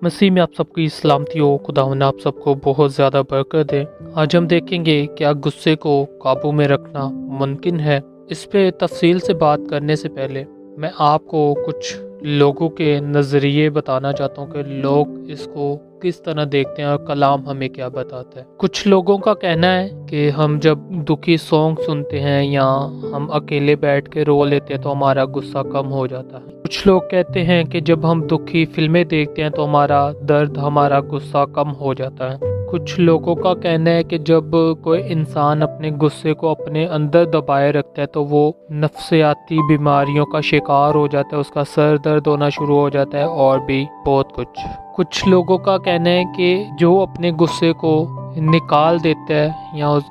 मसीह में आप सबकी सलामती हो। खुदावंद आप सबको बहुत ज़्यादा बरकत दे। आज हम देखेंगे क्या गुस्से को काबू में रखना मुमकिन है। इस पे तफसील से बात करने से पहले मैं आपको कुछ लोगों के नज़रिए बताना चाहता हूँ कि लोग इसको किस तरह देखते हैं और कलाम हमें क्या बताता है। कुछ लोगों का कहना है कि हम जब दुखी सॉन्ग सुनते हैं या हम अकेले बैठ के रो लेते हैं तो हमारा गुस्सा कम हो जाता है। कुछ लोग कहते हैं कि जब हम दुखी फिल्में देखते हैं तो हमारा दर्द, हमारा गुस्सा कम हो जाता है। कुछ लोगों का कहना है कि जब कोई इंसान अपने गुस्से को अपने अंदर दबाए रखता है तो वो नफ्सियाती बीमारियों का शिकार हो जाता है, उसका सर दर्द होना शुरू हो जाता है और भी बहुत कुछ लोगों का कहना है कि जो अपने गुस्से को निकाल देता है या उस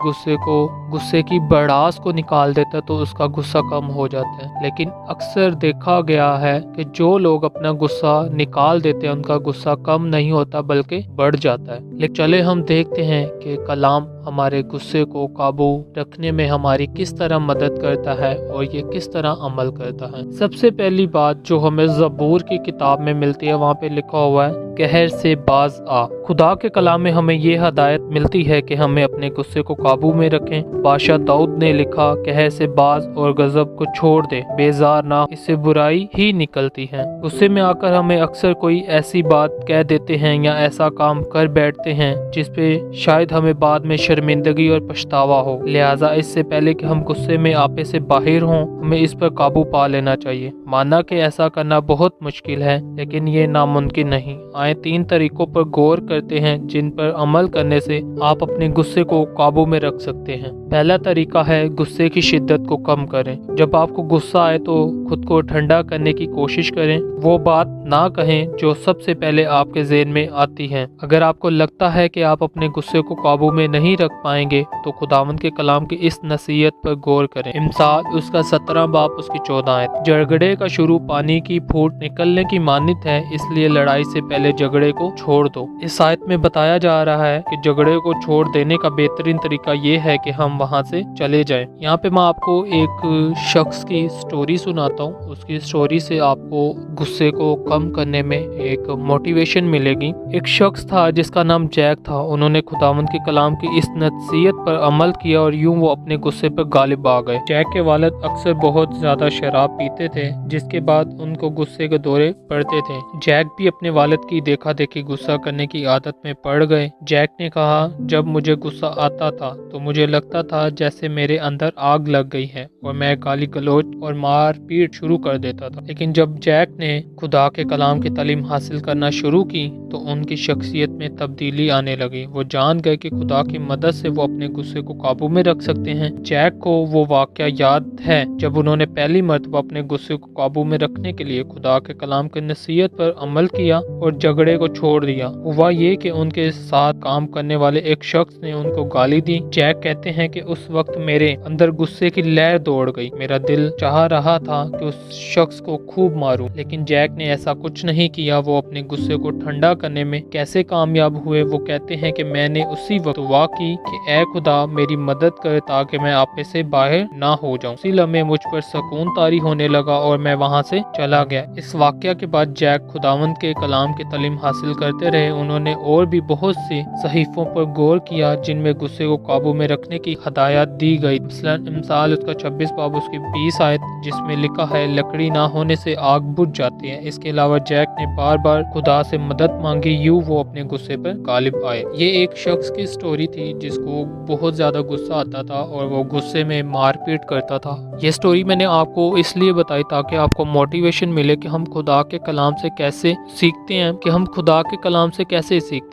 गुस्से की भड़ास को निकाल देता है तो उसका गुस्सा कम हो जाता है। लेकिन अक्सर देखा गया है कि जो लोग अपना गुस्सा निकाल देते हैं उनका गुस्सा कम नहीं होता बल्कि बढ़ जाता है। लेकिन चले हम देखते हैं कि कलाम हमारे गुस्से को काबू रखने में हमारी किस तरह मदद करता है और ये किस तरह अमल करता है। सबसे पहली बात जो हमें ज़बूर की किताब में मिलती है, वहाँ पे लिखा हुआ है कहर से बाज आ। खुदा के कलाम में हमें ये हदायत मिलती है कि हमें अपने गुस्से को काबू में रखें। बादशाह दाऊद ने लिखा कहर से बाज और गजब को छोड़ दे, बेजार ना, इससे बुराई ही निकलती है। गुस्से में आकर हमें अक्सर कोई ऐसी बात कह देते हैं या ऐसा काम कर बैठते हैं जिसपे शायद हमें बाद में शर्मिंदगी और पछतावा हो। लिहाजा इससे पहले कि हम गुस्से में आपे से बाहर हों, हमें इस पर काबू पा लेना चाहिए। माना कि ऐसा करना बहुत मुश्किल है लेकिन ये नामुमकिन नहीं। आए 3 तरीकों पर गौर करते हैं जिन पर अमल करने से आप अपने गुस्से को काबू में रख सकते हैं। पहला तरीका है गुस्से की शिद्दत को कम करें। जब आपको गुस्सा आए तो खुद को ठंडा करने की कोशिश करें। वो बात ना कहें जो सबसे पहले आपके ज़हन में आती है। अगर आपको लगता है कि आप अपने गुस्से को काबू में नहीं रख पाएंगे तो खुदावंद के कलाम की इस नसीहत पर गौर करें। इमसाल उसका 17 बाब उसकी 14 आयत। झगड़े का शुरू पानी की फूट निकलने की मानित है, इसलिए लड़ाई से पहले झगड़े को छोड़ दो। इस आयत में बताया जा रहा है कि झगड़े को छोड़ देने का बेहतरीन तरीका ये है कि हम वहाँ से चले जाएं। यहाँ पे मैं आपको एक शख्स की स्टोरी सुनाता हूँ। उसकी स्टोरी से आपको गुस्से को कम करने में एक मोटिवेशन मिलेगी। एक शख्स था जिसका नाम जैक था। उन्होंने खुदावंद के कलाम की इस नसीहत पर अमल किया और यूं वो अपने गुस्से पर गालिब आ गए। जैक के वालिद अक्सर बहुत ज्यादा शराब पीते थे जिसके बाद उनको गुस्से के दौरे पड़ते थे। जैक भी अपने वालिद की देखा देखी गुस्सा करने की आदत में पड़ गए। जैक ने कहा, जब मुझे गुस्सा आता था तो मुझे लगता था जैसे मेरे अंदर आग लग गई है और मैं गाली गलौज और मार पीट शुरू कर देता था। लेकिन जब जैक ने खुदा के कलाम की तालीम हासिल करना शुरू की तो उनकी शख्सियत में तब्दीली आने लगी। वो जान गए कि खुदा की मदद से वो अपने गुस्से को काबू में रख सकते हैं। जैक को वो वाकया याद है जब उन्होंने पहली मर्तबा अपने गुस्से को काबू में रखने के लिए खुदा के कलाम की नसीहत पर अमल किया और झगड़े को छोड़ दिया। हुआ ये कि उनके साथ काम करने वाले एक शख्स ने उनको गाली दी। जैक कहते हैं कि उस वक्त मेरे अंदर गुस्से की लहर दौड़ गई। मेरा दिल चाह रहा था कि उस शख्स को खूब मारूं, लेकिन जैक ने ऐसा कुछ नहीं किया। वो अपने गुस्से को ठंडा करने में कैसे कामयाब हुए? वो कहते हैं कि मैंने उसी वक्त दुआ की कि ऐ खुदा मेरी मदद कर ताकि मैं आपे से बाहर ना हो जाऊं। उसी लम्हे मुझ पर सुकून तारी होने लगा और मैं वहां से चला गया। इस वाकया के बाद जैक खुदावंद के कलाम की तालीम हासिल करते रहे। उन्होंने और भी बहुत से सहीफों पर गौर किया जिनमें गुस्से को काबू में रखने की हदायत दी गई। मसलन इमसाल उसका 26 बाब उसकी 20 आयत जिसमें लिखा है लकड़ी ना होने से आग बुझ जाती है। इसके अलावा जैक ने बार बार खुदा से मदद मांगी, यूं वो अपने गुस्से पर गालिब आए। ये एक शख्स की स्टोरी थी जिसको बहुत ज्यादा गुस्सा आता था और वो गुस्से में मारपीट करता था। ये स्टोरी मैंने आपको इसलिए बताई ताकि आपको मोटिवेशन मिले कि हम खुदा के कलाम से कैसे सीखते हैं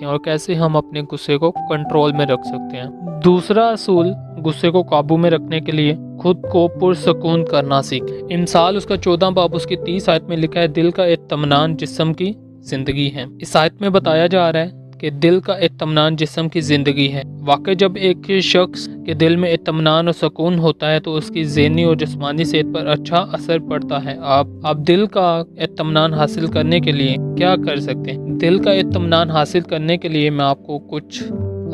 और कैसे हम अपने गुस्से को कंट्रोल में रख सकते हैं। दूसरा असूल गुस्से को काबू में रखने के लिए खुद को पुरसकून करना सीखें। इमसाल उसका 14 बाब उसकी 30 आयत में लिखा है दिल का इत्मीनान जिस्म की जिंदगी है। इस आयत में बताया जा रहा है कि दिल का इत्मीनान जिस्म की जिंदगी है। वाकई जब एक शख्स के दिल में इत्मीनान और सुकून होता है तो उसकी ज़हनी और जिस्मानी सेहत पर अच्छा असर पड़ता है। आप दिल का इत्मीनान हासिल करने के लिए क्या कर सकते हैं? दिल का इत्मीनान हासिल करने के लिए मैं आपको कुछ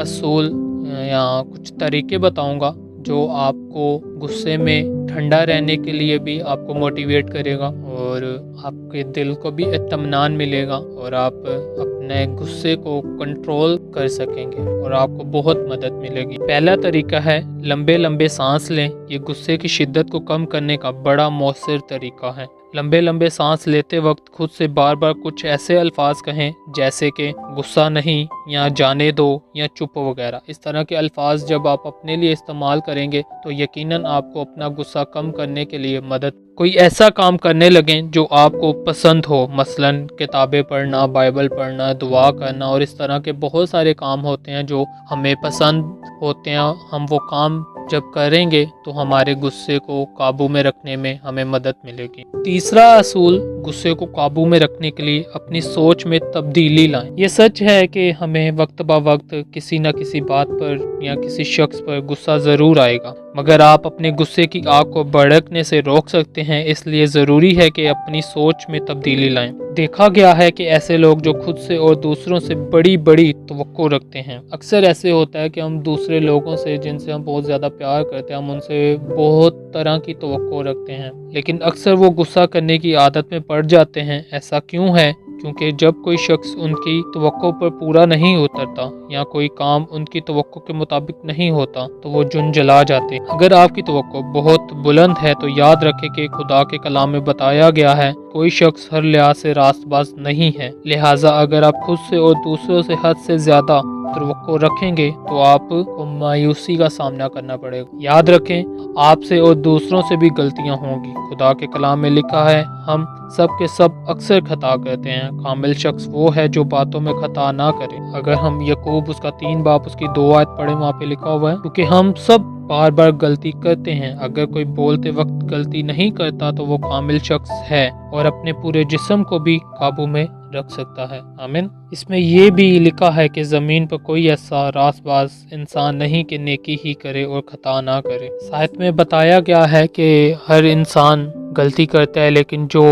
असूल या कुछ तरीके बताऊंगा जो आपको गुस्से में ठंडा रहने के लिए भी आपको मोटिवेट करेगा और आपके दिल को भी इत्मीनान मिलेगा और आप अपने अपने गुस्से को कंट्रोल कर सकेंगे और आपको बहुत मदद मिलेगी। पहला तरीका है लंबे लंबे सांस लें। ये गुस्से की शिद्दत को कम करने का बड़ा मौसर तरीका है। लंबे लंबे सांस लेते वक्त खुद से बार बार कुछ ऐसे अल्फाज कहें जैसे कि गुस्सा नहीं, या जाने दो, या चुप वगैरह। इस तरह के अल्फाज जब आप अपने लिए इस्तेमाल करेंगे तो यकीनन आपको अपना गुस्सा कम करने के लिए मदद। कोई ऐसा काम करने लगें जो आपको पसंद हो, मसलन किताबें पढ़ना, बाइबल पढ़ना, दुआ करना, और इस तरह के बहुत सारे काम होते हैं जो हमें पसंद होते हैं। हम वो काम जब करेंगे तो हमारे गुस्से को काबू में रखने में हमें मदद मिलेगी। तीसरा असूल गुस्से को काबू में रखने के लिए अपनी सोच में तब्दीली लाएं। ये सच है कि हमें वक्त ब वक्त किसी न किसी बात पर या किसी शख्स पर गुस्सा ज़रूर आएगा, मगर आप अपने गुस्से की आग को भड़कने से रोक सकते हैं। इसलिए ज़रूरी है कि अपनी सोच में तब्दीली लाएं। देखा गया है कि ऐसे लोग जो खुद से और दूसरों से बड़ी बड़ी तवक्को रखते हैं, अक्सर ऐसे होता है कि हम दूसरे लोगों से जिनसे हम बहुत ज़्यादा प्यार करते हैं, हम उनसे बहुत तरह की तवक्को रखते हैं, लेकिन अक्सर वो गुस्सा करने की आदत में पड़ जाते हैं। ऐसा क्यों है? क्योंकि जब कोई शख्स उनकी तवक्को पर पूरा नहीं उतरता या कोई काम उनकी तवक्को के मुताबिक नहीं होता तो वो झुंझला जाते हैं। अगर आपकी तवक्को बहुत बुलंद है तो याद रखें कि खुदा के कलाम में बताया गया है कोई शख्स हर लिहाज से रास्तबाज नहीं है। लिहाजा अगर आप खुद से और दूसरों से हद से ज्यादा तवक्को रखेंगे तो आपको मायूसी का सामना करना पड़ेगा। याद रखें आपसे और दूसरों से भी गलतियां होंगी। खुदा के कलाम में लिखा है हम सब के सब अक्सर खता करते हैं, कामिल शख्स वो है जो बातों में खता ना करे। अगर हम यकूब उसका 3 बाब उसकी 2 आयत पढ़े, वहाँ पे लिखा हुआ है क्योंकि हम सब बार बार गलती करते हैं। अगर कोई बोलते वक्त गलती नहीं करता तो वो कामिल शख्स है और अपने पूरे जिस्म को भी काबू में रख सकता है। आमीन। इसमें ये भी लिखा है कि ज़मीन पर कोई ऐसा रासबाज इंसान नहीं कि नेकी ही करे और खता ना करे। साहित्य में बताया गया है कि हर इंसान गलती करता है, लेकिन जो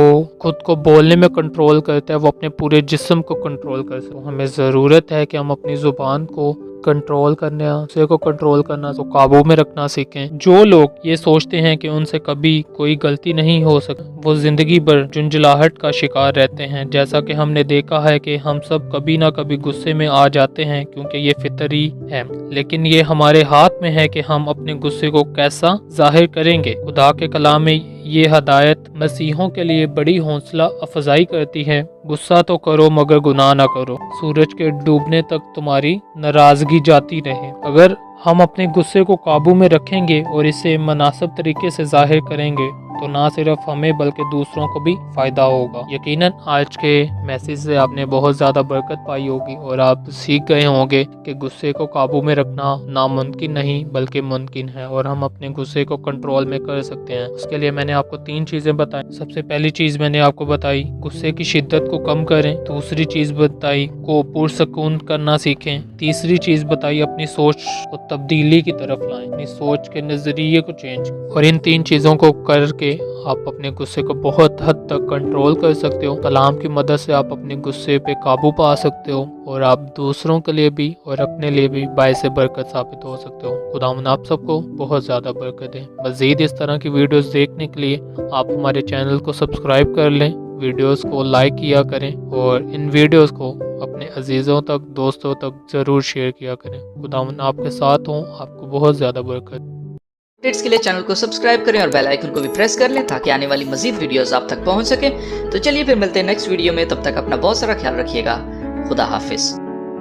खुद को बोलने में कंट्रोल करता है वो अपने पूरे जिस्म को कंट्रोल कर सकता है। हमें ज़रूरत है कि हम अपनी ज़ुबान को कंट्रोल करने, गुस्से को कंट्रोल करना, तो काबू में रखना सीखें। जो लोग ये सोचते हैं कि उनसे कभी कोई गलती नहीं हो सकती, वो जिंदगी भर झुंझलाहट का शिकार रहते हैं। जैसा कि हमने देखा है कि हम सब कभी ना कभी गुस्से में आ जाते हैं क्योंकि ये फितरी है, लेकिन ये हमारे हाथ में है कि हम अपने गुस्से को कैसा जाहिर करेंगे। खुदा के कलाम में ये हदायत मसीहों के लिए बड़ी हौसला अफजाई करती है। गुस्सा तो करो मगर गुनाह ना करो, सूरज के डूबने तक तुम्हारी नाराजगी जाती रहे। अगर हम अपने गुस्से को काबू में रखेंगे और इसे मुनासिब तरीके से जाहिर करेंगे तो ना सिर्फ हमें बल्कि दूसरों को भी फ़ायदा होगा। यकीनन आज के मैसेज से आपने बहुत ज़्यादा बरकत पाई होगी और आप सीख गए होंगे कि गुस्से को काबू में रखना नामुमकिन नहीं बल्कि मुमकिन है और हम अपने गुस्से को कंट्रोल में कर सकते हैं। उसके लिए मैंने आपको 3 चीज़ें बताई। सबसे पहली चीज़ मैंने आपको बताई गुस्से की शिद्दत को कम करें। दूसरी चीज़ बताई को पुरसकून करना सीखें। तीसरी चीज़ बताई अपनी सोच को तब्दीली की तरफ लाएं, अपनी सोच के नज़रिए को चेंज। और इन 3 चीज़ों को करके आप अपने गुस्से को बहुत हद तक कंट्रोल कर सकते हो। कलाम की मदद से आप अपने गुस्से पे काबू पा सकते हो और आप दूसरों के लिए भी और अपने लिए भी बायसे बरकत साबित हो सकते हो। खुदावंद आप सबको बहुत ज़्यादा बरकत दे। मज़ीद इस तरह की वीडियोस देखने के लिए आप हमारे चैनल को सब्सक्राइब कर लें, वीडियोस को लाइक किया करें और इन वीडियोस को अपने अजीज़ों तक, दोस्तों तक ज़रूर शेयर किया करें। खुदावंद आपके साथ हों, आपको बहुत ज़्यादा बरकत। अपडेट्स के लिए चैनल को सब्सक्राइब करें और बेल आइकन को भी प्रेस कर लें ताकि आने वाली मजीद वीडियोस आप तक पहुंच सके। तो चलिए फिर मिलते हैं नेक्स्ट वीडियो में, तब तक अपना बहुत सारा ख्याल रखिएगा। खुदा हाफिज।